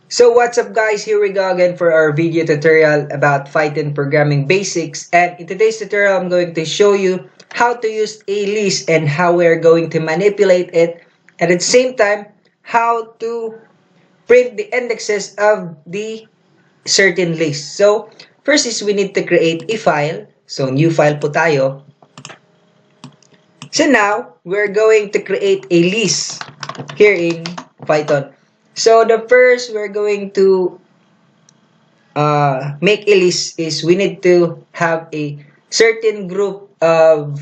So what's up guys, here we go again for our video tutorial about Python programming basics, and in today's tutorial I'm going to show you how to use a list and how we're going to manipulate it, and at the same time how to print the indexes of the certain list. So first is we need to create a file. So new file po tayo. So now we're going to create a list here in Python. So the first we're going to make a list is we need to have a certain group of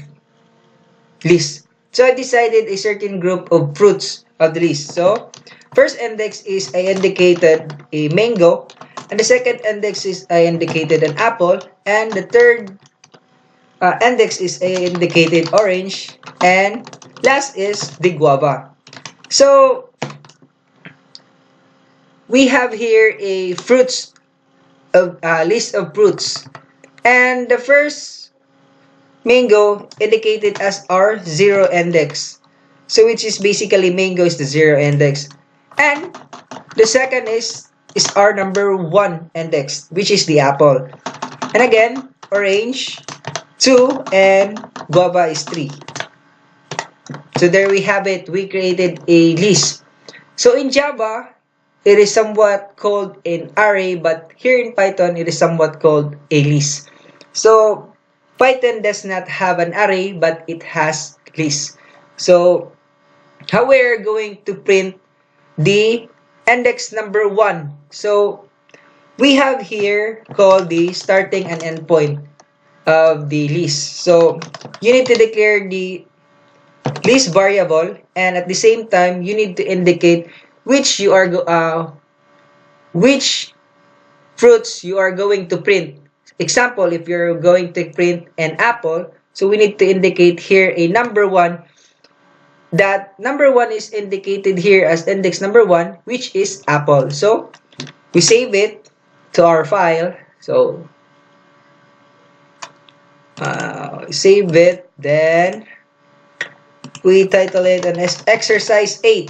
lists. So I decided a certain group of fruits of the list. So first index is I indicated a mango, and the second index is I indicated an apple, and the third index is I indicated orange, and last is the guava. So we have here a fruits of list of fruits, and the first mango indicated as our zero index, so which is basically mango is the zero index, and the second is our number one index, which is the apple, and again orange 2 and guava is 3. So there we have it, we created a list. So in Java it is somewhat called an array, but here in Python, it is somewhat called a list. So Python does not have an array, but it has list. So how we're going to print the index number 1? So we have here called the starting and end point of the list. So you need to declare the list variable, and at the same time, you need to indicate which fruits you are going to print. Example, if you're going to print an apple, so we need to indicate here a number 1. That number 1 is indicated here as index number 1, which is apple. So we save it to our file. So save it, then we title it as exercise 8.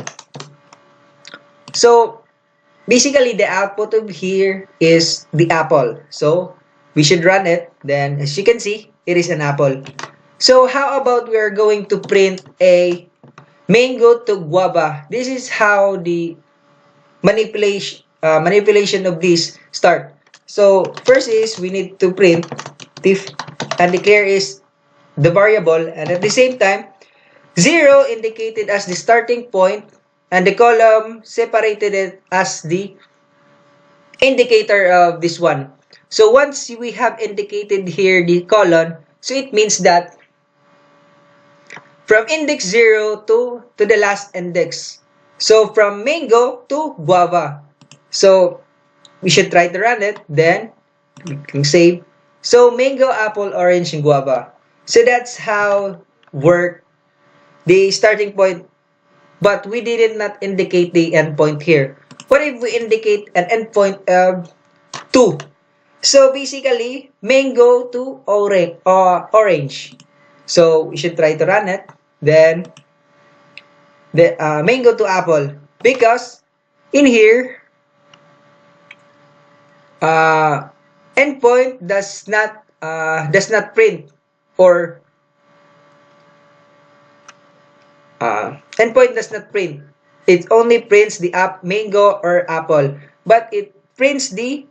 So basically the output of here is the apple. So we should run it. Then as you can see, it is an apple. So how about we are going to print a mango to guava? This is how the manipulation of this start. So first is we need to print if and declare is the variable, and at the same time 0 indicated as the starting point, and the column separated it as the indicator of this one. So once we have indicated here the column, so it means that from index 0 to the last index. So from mango to guava. So we should try to run it, then we can save. So mango, apple, orange, and guava. So that's how work the starting point, but we did not indicate the endpoint here. What if we indicate an endpoint of 2? So basically, mango to orange. So we should try to run it. Then the mango to apple, because in here endpoint does not print, or endpoint does not print. It only prints the mango or apple, but it prints the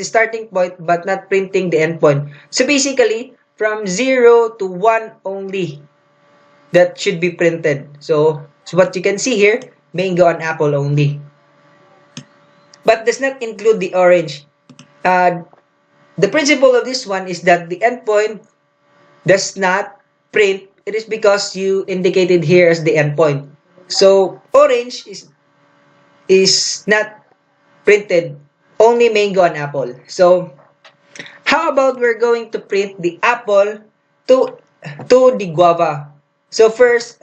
starting point, but not printing the endpoint. So basically, from 0 to 1 only that should be printed. So what you can see here, mango and apple only, but does not include the orange. The principle of this one is that the endpoint does not print. It is because you indicated here as the endpoint. So orange is not printed, only mango and apple. So how about we're going to print the apple to the guava? So first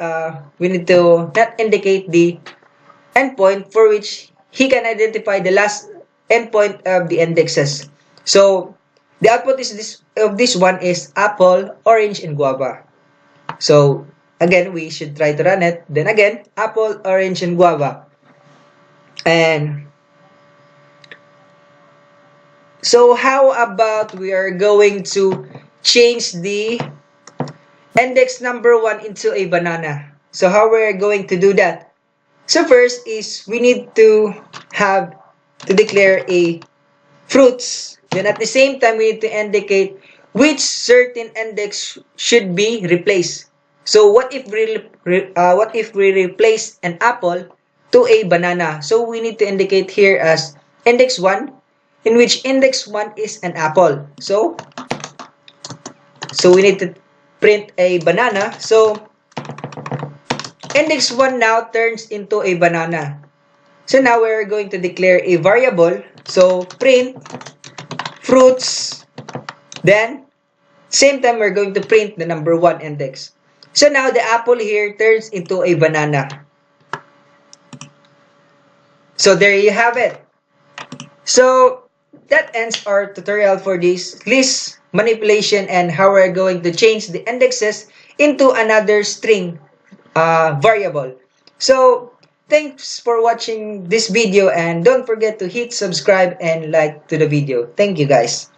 we need to not indicate the endpoint for which he can identify the last endpoint of the indexes. So the output is this one is apple, orange, and guava. So again, we should try to run it. Then again, apple, orange, and guava. And so how about we are going to change the index number 1 into a banana. So how we're going to do that? So first is we need to have to declare a fruits. Then at the same time, we need to indicate which certain index should be replaced. So what if we replace an apple to a banana? So we need to indicate here as index 1, in which index 1 is an apple. So we need to print a banana. So index 1 now turns into a banana. So now we're going to declare a variable. So print fruits. Then same time we're going to print the number 1 index. So now the apple here turns into a banana. So there you have it. So that ends our tutorial for this list manipulation and how we're going to change the indexes into another string variable. So thanks for watching this video and don't forget to hit subscribe and like to the video. Thank you guys.